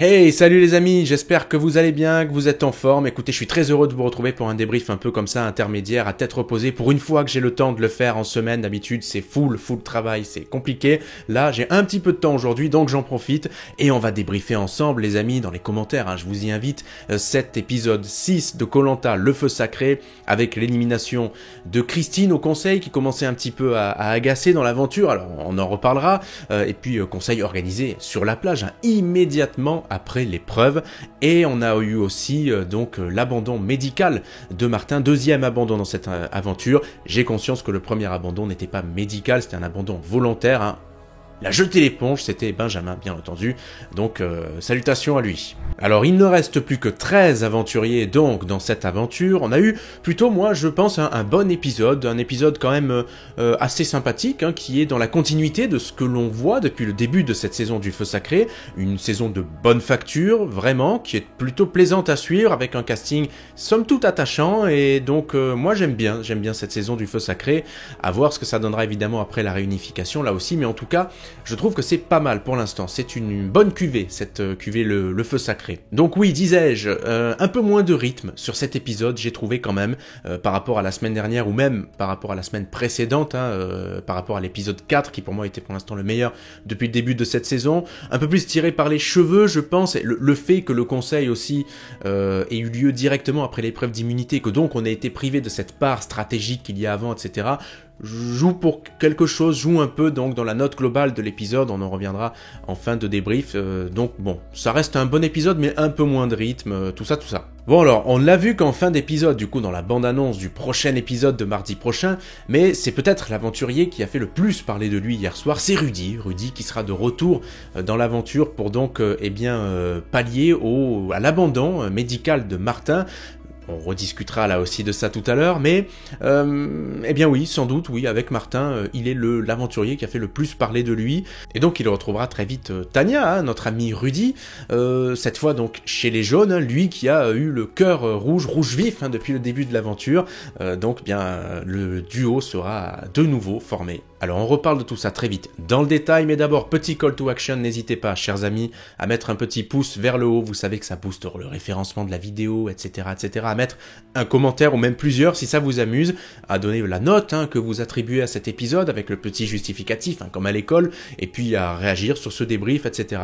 Hey, salut les amis, j'espère que vous allez bien, que vous êtes en forme. Écoutez, je suis très heureux de vous retrouver pour un débrief un peu comme ça, intermédiaire, à tête reposée. Pour une fois que j'ai le temps de le faire en semaine, d'habitude c'est full travail, c'est compliqué. Là, j'ai un petit peu de temps aujourd'hui, donc j'en profite. Et on va débriefer ensemble les amis dans les commentaires, je vous y invite. Cet épisode 6 de Koh-Lanta, le feu sacré, avec l'élimination de Christine au conseil qui commençait un petit peu à agacer dans l'aventure. Alors on en reparlera. Et puis conseil organisé sur la plage, immédiatement après l'épreuve, et on a eu aussi l'abandon médical de Martin, deuxième abandon dans cette aventure. J'ai conscience que le premier abandon n'était pas médical, c'était un abandon volontaire, Il a jeté l'éponge, c'était Benjamin bien entendu, donc salutations à lui. Alors il ne reste plus que 13 aventuriers donc dans cette aventure. On a eu plutôt, moi je pense, un bon épisode, un épisode quand même assez sympathique, qui est dans la continuité de ce que l'on voit depuis le début de cette saison du Feu Sacré, une saison de bonne facture, vraiment, qui est plutôt plaisante à suivre, avec un casting somme toute attachant, et donc moi j'aime bien cette saison du Feu Sacré, à voir ce que ça donnera évidemment après la réunification là aussi, mais en tout cas, je trouve que c'est pas mal pour l'instant, c'est une bonne cuvée, cette cuvée le Feu Sacré. Donc oui, disais-je, un peu moins de rythme sur cet épisode, j'ai trouvé quand même, par rapport à la semaine dernière, ou même par rapport à la semaine précédente, par rapport à l'épisode 4, qui pour moi était pour l'instant le meilleur depuis le début de cette saison, un peu plus tiré par les cheveux, je pense, et le fait que le conseil aussi ait eu lieu directement après l'épreuve d'immunité, que donc on a été privé de cette part stratégique qu'il y a avant, etc., joue pour quelque chose, joue un peu donc dans la note globale de l'épisode, on en reviendra en fin de débrief, donc bon, ça reste un bon épisode mais un peu moins de rythme, tout ça. Bon alors, on l'a vu qu'en fin d'épisode, du coup dans la bande-annonce du prochain épisode de mardi prochain, mais c'est peut-être l'aventurier qui a fait le plus parler de lui hier soir, c'est Rudy qui sera de retour dans l'aventure pour donc pallier à l'abandon médical de Martin. On rediscutera là aussi de ça tout à l'heure, mais oui, sans doute, oui, avec Martin, il est l'aventurier qui a fait le plus parler de lui, et donc il retrouvera très vite Tania, notre ami Rudy, cette fois donc chez les jaunes, lui qui a eu le cœur rouge vif depuis le début de l'aventure, le duo sera de nouveau formé. Alors on reparle de tout ça très vite dans le détail, mais d'abord petit call to action, n'hésitez pas chers amis à mettre un petit pouce vers le haut, vous savez que ça booste le référencement de la vidéo, etc., à mettre un commentaire ou même plusieurs si ça vous amuse, à donner la note que vous attribuez à cet épisode avec le petit justificatif comme à l'école, et puis à réagir sur ce débrief, etc.,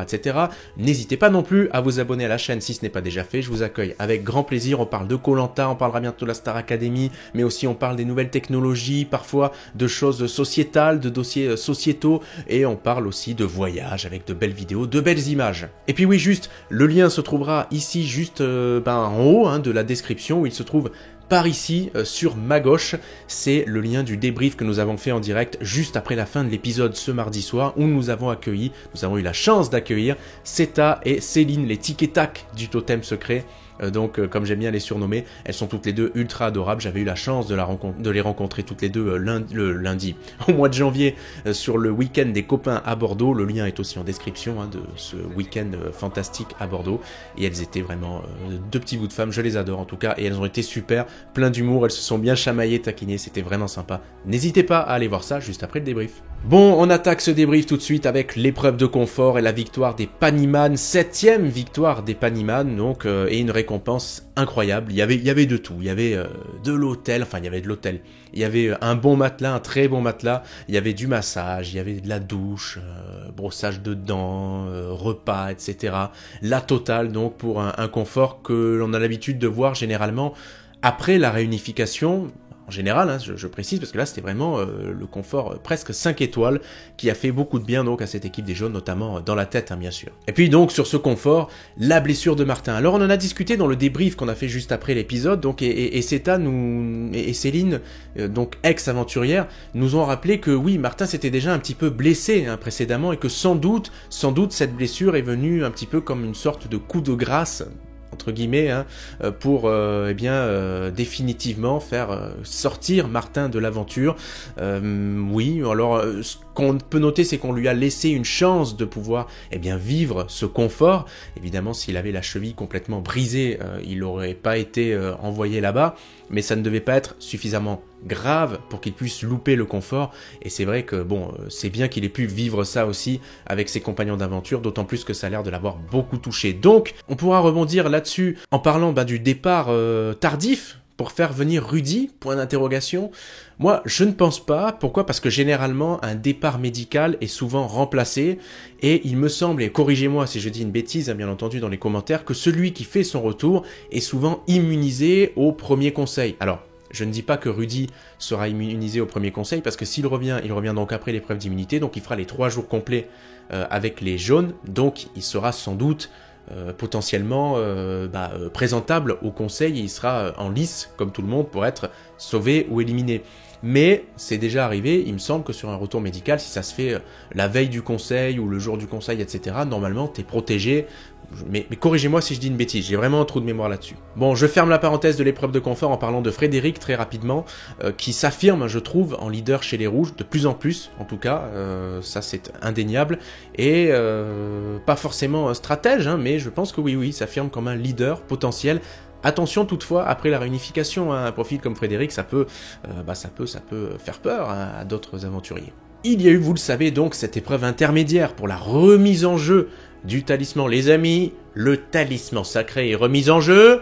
N'hésitez pas non plus à vous abonner à la chaîne si ce n'est pas déjà fait, je vous accueille avec grand plaisir, on parle de Koh-Lanta, on parlera bientôt de la Star Academy, mais aussi on parle des nouvelles technologies, parfois de choses sociétales, de dossiers sociétaux, et on parle aussi de voyages avec de belles vidéos, de belles images. Et puis oui, juste, le lien se trouvera ici, juste en haut de la description, où il se trouve par ici, sur ma gauche, c'est le lien du débrief que nous avons fait en direct juste après la fin de l'épisode ce mardi soir, où nous avons eu la chance d'accueillir Seta et Céline, les tic et tac du totem secret. Comme j'aime bien les surnommer, elles sont toutes les deux ultra adorables. J'avais eu la chance de les rencontrer toutes les deux le lundi au mois de janvier sur le week-end des copains à Bordeaux. Le lien est aussi en description de ce week-end fantastique à Bordeaux, et elles étaient vraiment deux petits bouts de femmes, je les adore en tout cas, et elles ont été super, plein d'humour, elles se sont bien chamaillées, taquinées, c'était vraiment sympa. N'hésitez pas à aller voir ça juste après le débrief. Bon, on attaque ce débrief tout de suite avec l'épreuve de confort et la victoire des Paniman, 7e victoire des Paniman, donc, et une récompense incroyable. Il y avait de tout, il y avait de l'hôtel, il y avait un bon matelas, un très bon matelas, il y avait du massage, il y avait de la douche, brossage de dents, repas, etc. La totale donc pour un confort que l'on a l'habitude de voir généralement après la réunification. En général, je précise, parce que là c'était vraiment le confort presque 5 étoiles qui a fait beaucoup de bien donc à cette équipe des jaunes, notamment dans la tête bien sûr. Et puis donc sur ce confort, la blessure de Martin. Alors on en a discuté dans le débrief qu'on a fait juste après l'épisode, donc et Seta et Céline, donc ex-aventurière, nous ont rappelé que oui, Martin s'était déjà un petit peu blessé précédemment, et que sans doute cette blessure est venue un petit peu comme une sorte de coup de grâce, entre guillemets, pour définitivement faire sortir Martin de l'aventure. Oui, alors ce qu'on peut noter, c'est qu'on lui a laissé une chance de pouvoir vivre ce confort. Évidemment, s'il avait la cheville complètement brisée, il n'aurait pas été envoyé là-bas, mais ça ne devait pas être suffisamment grave pour qu'il puisse louper le confort. Et c'est vrai que c'est bien qu'il ait pu vivre ça aussi avec ses compagnons d'aventure, d'autant plus que ça a l'air de l'avoir beaucoup touché. Donc, on pourra rebondir là-dessus en parlant du départ tardif pour faire venir Rudy, point d'interrogation. Moi, je ne pense pas. Pourquoi ? Parce que généralement, un départ médical est souvent remplacé. Et il me semble, et corrigez-moi si je dis une bêtise, bien entendu, dans les commentaires, que celui qui fait son retour est souvent immunisé au premier conseil. Alors, je ne dis pas que Rudy sera immunisé au premier conseil, parce que s'il revient, il revient donc après l'épreuve d'immunité, donc il fera les 3 jours complets avec les jaunes, donc il sera sans doute potentiellement présentable au conseil, et il sera en lice, comme tout le monde, pour être sauvé ou éliminé. Mais c'est déjà arrivé, il me semble que sur un retour médical, si ça se fait la veille du conseil ou le jour du conseil, etc., normalement, t'es protégé. Mais corrigez-moi si je dis une bêtise, j'ai vraiment un trou de mémoire là-dessus. Bon, je ferme la parenthèse de l'épreuve de confort en parlant de Frédéric très rapidement, qui s'affirme, je trouve, en leader chez les Rouges, de plus en plus, en tout cas, ça c'est indéniable, et pas forcément un stratège, mais je pense que oui, s'affirme comme un leader potentiel. Attention toutefois, après la réunification, un profil comme Frédéric, ça peut faire peur à d'autres aventuriers. Il y a eu, vous le savez donc, cette épreuve intermédiaire pour la remise en jeu du talisman. Les amis, le talisman sacré est remis en jeu,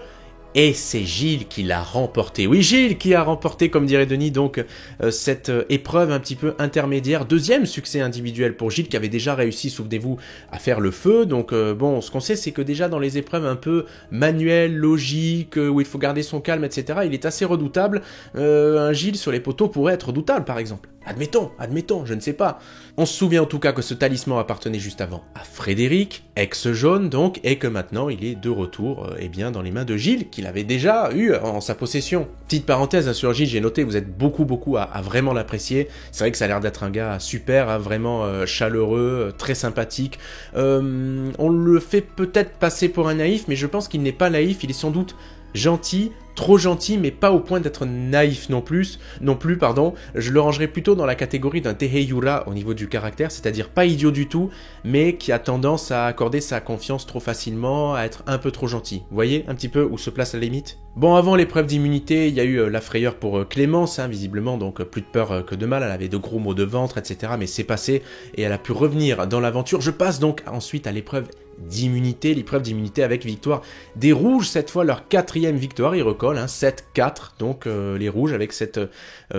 et c'est Gilles qui l'a remporté. Oui, Gilles qui a remporté, comme dirait Denis, donc cette épreuve un petit peu intermédiaire. 2e succès individuel pour Gilles, qui avait déjà réussi, souvenez-vous, à faire le feu. Donc ce qu'on sait, c'est que déjà dans les épreuves un peu manuelles, logiques, où il faut garder son calme, etc., il est assez redoutable. Un Gilles sur les poteaux pourrait être redoutable, par exemple. Admettons, je ne sais pas. On se souvient en tout cas que ce talisman appartenait juste avant à Frédéric, ex-jaune donc, et que maintenant il est de retour dans les mains de Gilles, qu'il avait déjà eu en sa possession. Petite parenthèse sur Gilles, j'ai noté, vous êtes beaucoup à vraiment l'apprécier. C'est vrai que ça a l'air d'être un gars super, vraiment chaleureux, très sympathique. On le fait peut-être passer pour un naïf, mais je pense qu'il n'est pas naïf, il est sans doute gentil, trop gentil, mais pas au point d'être naïf non plus, je le rangerais plutôt dans la catégorie d'un Teheyura au niveau du caractère, c'est-à-dire pas idiot du tout, mais qui a tendance à accorder sa confiance trop facilement, à être un peu trop gentil. Vous voyez un petit peu où se place la limite ? Bon, avant l'épreuve d'immunité, il y a eu la frayeur pour Clémence, visiblement, donc plus de peur que de mal, elle avait de gros maux de ventre, etc., mais c'est passé, et elle a pu revenir dans l'aventure. Je passe donc ensuite à l'épreuve d'immunité, l'épreuve d'immunité avec victoire des Rouges, cette fois leur 4e victoire, ils recollent, 7-4, donc les Rouges avec cette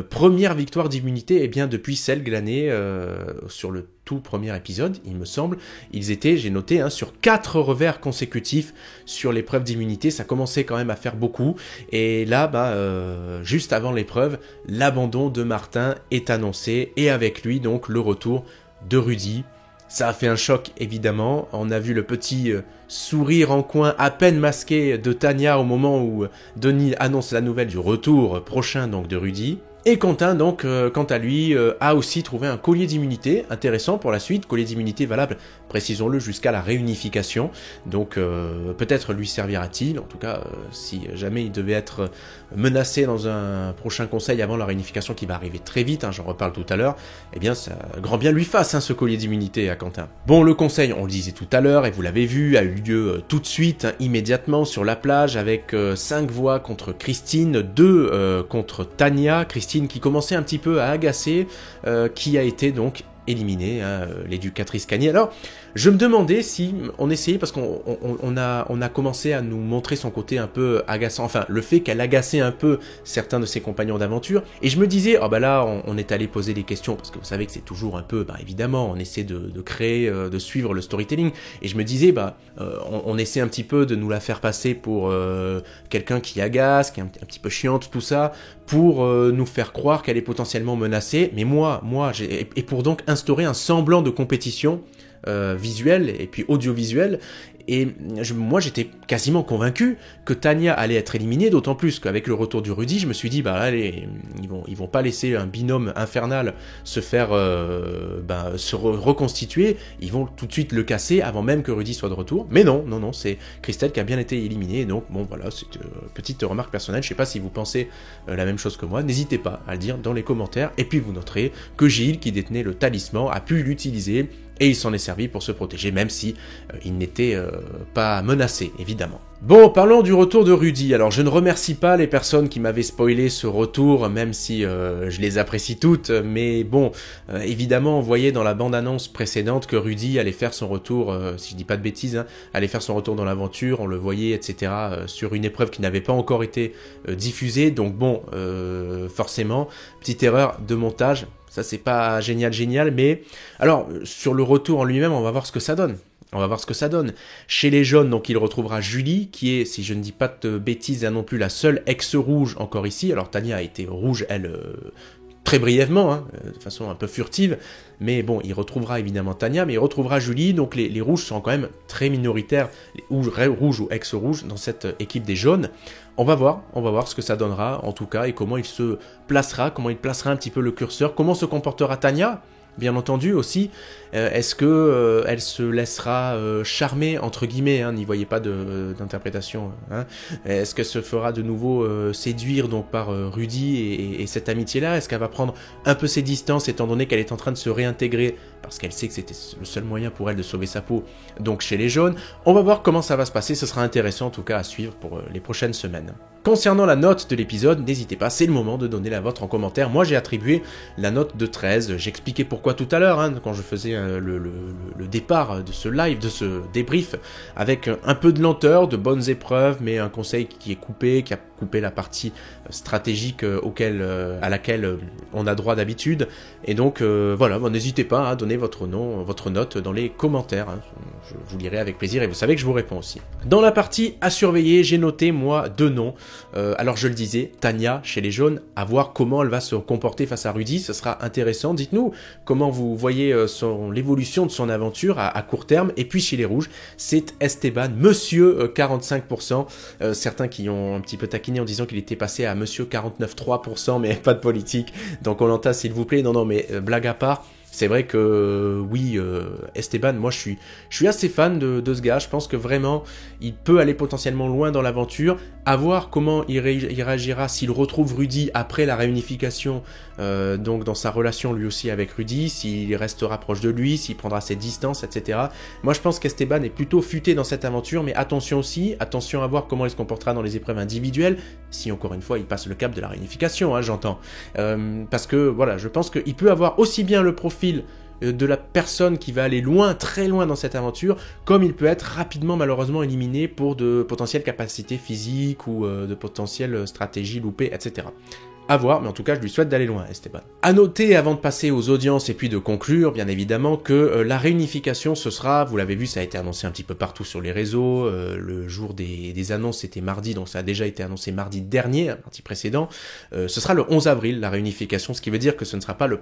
première victoire d'immunité, depuis celle glanée sur le tout premier épisode, il me semble, ils étaient, j'ai noté, sur 4 revers consécutifs sur l'épreuve d'immunité, ça commençait quand même à faire beaucoup, et là, juste avant l'épreuve, l'abandon de Martin est annoncé, et avec lui, donc, le retour de Rudy. Ça a fait un choc, évidemment. On a vu le petit sourire en coin à peine masqué de Tania au moment où Denis annonce la nouvelle du retour prochain donc de Rudy. Et Quentin, donc, quant à lui, a aussi trouvé un collier d'immunité intéressant pour la suite, collier d'immunité valable, précisons-le, jusqu'à la réunification. Donc, peut-être lui servira-t-il, en tout cas, si jamais il devait être menacé dans un prochain conseil avant la réunification qui va arriver très vite, j'en reparle tout à l'heure, ça grand bien lui fasse, ce collier d'immunité à Quentin. Bon, le conseil, on le disait tout à l'heure, et vous l'avez vu, a eu lieu tout de suite, immédiatement, sur la plage, avec 5 voix contre Christine, 2 contre Tania, Christine qui commençait un petit peu à agacer, qui a été donc éliminée, l'éducatrice Cagné. Alors, je me demandais si on essayait, parce qu'on a commencé à nous montrer son côté un peu agaçant, enfin, le fait qu'elle agaçait un peu certains de ses compagnons d'aventure, et je me disais, là, on est allé poser des questions, parce que vous savez que c'est toujours un peu, évidemment, on essaie de créer, de suivre le storytelling, et je me disais, on essaie un petit peu de nous la faire passer pour quelqu'un qui agace, qui est un petit peu chiante, tout ça, pour nous faire croire qu'elle est potentiellement menacée, mais moi, et pour donc instaurer un semblant de compétition visuelle et puis audiovisuelle, Et moi, j'étais quasiment convaincu que Tania allait être éliminée, d'autant plus qu'avec le retour du Rudy, je me suis dit, bah allez, ils vont pas laisser un binôme infernal se faire reconstituer, ils vont tout de suite le casser avant même que Rudy soit de retour. Mais non, c'est Christelle qui a bien été éliminée, donc bon voilà, c'est une petite remarque personnelle, je sais pas si vous pensez la même chose que moi, n'hésitez pas à le dire dans les commentaires, et puis vous noterez que Gilles, qui détenait le talisman, a pu l'utiliser, et il s'en est servi pour se protéger, même si il n'était pas menacé, évidemment. Bon, parlons du retour de Rudy. Alors, je ne remercie pas les personnes qui m'avaient spoilé ce retour, même si je les apprécie toutes, mais bon, évidemment, on voyait dans la bande-annonce précédente que Rudy allait faire son retour, si je dis pas de bêtises, hein, allait faire son retour dans l'aventure, on le voyait, etc., sur une épreuve qui n'avait pas encore été diffusée, donc bon, forcément, petite erreur de montage. Ça, c'est pas génial, mais... Alors, sur le retour en lui-même, on va voir ce que ça donne. Chez les jaunes, donc, il retrouvera Julie, qui est, si je ne dis pas de bêtises, non plus la seule ex-rouge encore ici. Alors, Tania a été rouge, elle... très brièvement, hein, de façon un peu furtive, mais bon, il retrouvera évidemment Tania, mais il retrouvera Julie, donc les rouges sont quand même très minoritaires, les rouges ou ex-rouges dans cette équipe des jaunes. On va voir ce que ça donnera, en tout cas, et comment il se placera, comment il placera un petit peu le curseur, comment se comportera Tania, bien entendu aussi. Est-ce que elle se laissera charmer, entre guillemets, hein, n'y voyez pas d'interprétation, hein. Est-ce qu'elle se fera de nouveau séduire donc par Rudy et cette amitié-là? Est-ce qu'elle va prendre un peu ses distances, étant donné qu'elle est en train de se réintégrer, parce qu'elle sait que c'était le seul moyen pour elle de sauver sa peau, donc chez les jaunes? On va voir comment ça va se passer, ce sera intéressant en tout cas à suivre pour les prochaines semaines. Concernant la note de l'épisode, n'hésitez pas, c'est le moment de donner la vôtre en commentaire. Moi j'ai attribué la note de 13, j'expliquais pourquoi tout à l'heure, hein, quand je faisais le départ de ce live, de ce débrief, avec un peu de lenteur, de bonnes épreuves, mais un conseil qui est coupé, qui a coupé la partie stratégique à laquelle on a droit d'habitude. Et donc voilà, bon, n'hésitez pas à donner votre note dans les commentaires, hein. Je vous lirai avec plaisir et vous savez que je vous réponds aussi. Dans la partie à surveiller, j'ai noté moi 2 noms. Alors je le disais, Tania chez les jaunes, à voir comment elle va se comporter face à Rudy, ce sera intéressant. Dites-nous comment vous voyez l'évolution de son aventure à court terme. Et puis chez les rouges, c'est Esteban, monsieur 45%. Certains qui ont un petit peu taquiné en disant qu'il était passé à monsieur 49,3%, mais pas de politique. Donc Koh-Lanta, s'il vous plaît, non mais blague à part. C'est vrai que oui, Esteban, moi je suis assez fan de ce gars, je pense que vraiment il peut aller potentiellement loin dans l'aventure, à voir comment il réagira s'il retrouve Rudy après la réunification, donc dans sa relation lui aussi avec Rudy, s'il restera proche de lui, s'il prendra ses distances, etc. Moi je pense qu'Esteban est plutôt futé dans cette aventure, mais attention aussi, attention à voir comment il se comportera dans les épreuves individuelles, si encore une fois il passe le cap de la réunification, hein, j'entends. Parce que voilà, je pense qu'il peut avoir aussi bien le profil de la personne qui va aller loin, très loin dans cette aventure, comme il peut être rapidement malheureusement éliminé pour de potentielles capacités physiques ou de potentielles stratégies loupées, etc. À voir, mais en tout cas je lui souhaite d'aller loin, Esteban. À noter avant de passer aux audiences et puis de conclure, bien évidemment, que la réunification ce sera, vous l'avez vu, ça a été annoncé un petit peu partout sur les réseaux, le jour des annonces c'était mardi, donc ça a déjà été annoncé mardi dernier, mardi précédent, ce sera le 11 avril la réunification, ce qui veut dire que ce ne sera pas le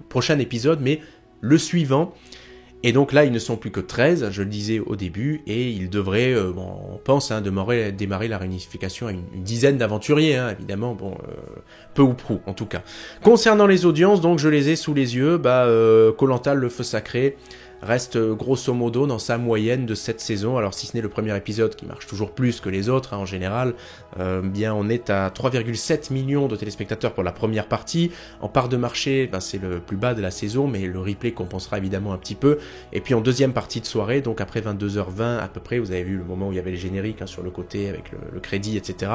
prochain épisode, mais le suivant. Et donc là, ils ne sont plus que 13, je le disais au début, et ils devraient, on pense, hein, démarrer la réunification à une dizaine d'aventuriers, hein, évidemment, bon, peu ou prou, en tout cas. Concernant les audiences, donc je les ai sous les yeux, Koh-Lanta, le feu sacré, reste grosso modo dans sa moyenne de cette saison, alors si ce n'est le premier épisode qui marche toujours plus que les autres, hein, en général, bien on est à 3,7 millions de téléspectateurs pour la première partie, en part de marché, c'est le plus bas de la saison, mais le replay compensera évidemment un petit peu, et puis en deuxième partie de soirée, donc après 22h20 à peu près, vous avez vu le moment où il y avait les génériques, hein, sur le côté avec le crédit, etc.,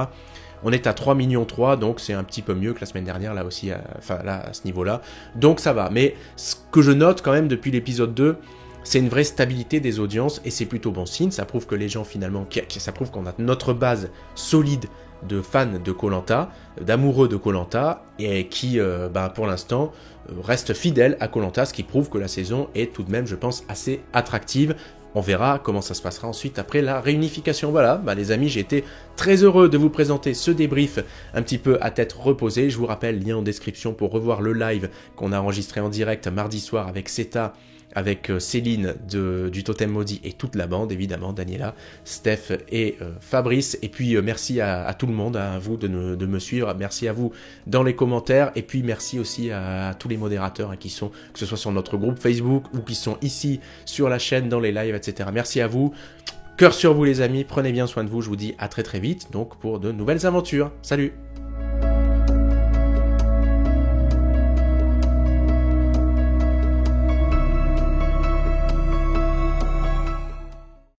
on est à 3,3 millions, donc c'est un petit peu mieux que la semaine dernière, là aussi, à ce niveau-là, donc ça va, mais ce que je note quand même depuis l'épisode 2, c'est une vraie stabilité des audiences et c'est plutôt bon signe, ça prouve que les gens finalement, ça prouve qu'on a notre base solide de fans de Koh-Lanta, d'amoureux de Koh-Lanta et qui pour l'instant restent fidèles à Koh-Lanta, ce qui prouve que la saison est tout de même, je pense, assez attractive. On verra comment ça se passera ensuite après la réunification. Voilà, les amis, j'ai été très heureux de vous présenter ce débrief un petit peu à tête reposée. Je vous rappelle, lien en description pour revoir le live qu'on a enregistré en direct mardi soir avec Seta avec Céline du Totem Maudit et toute la bande, évidemment, Daniela, Steph et Fabrice. Et puis merci à tout le monde, à vous de me suivre, merci à vous dans les commentaires, et puis merci aussi à tous les modérateurs qui sont, que ce soit sur notre groupe Facebook ou qui sont ici sur la chaîne, dans les lives, etc. Merci à vous, cœur sur vous les amis, prenez bien soin de vous, je vous dis à très très vite, donc pour de nouvelles aventures. Salut!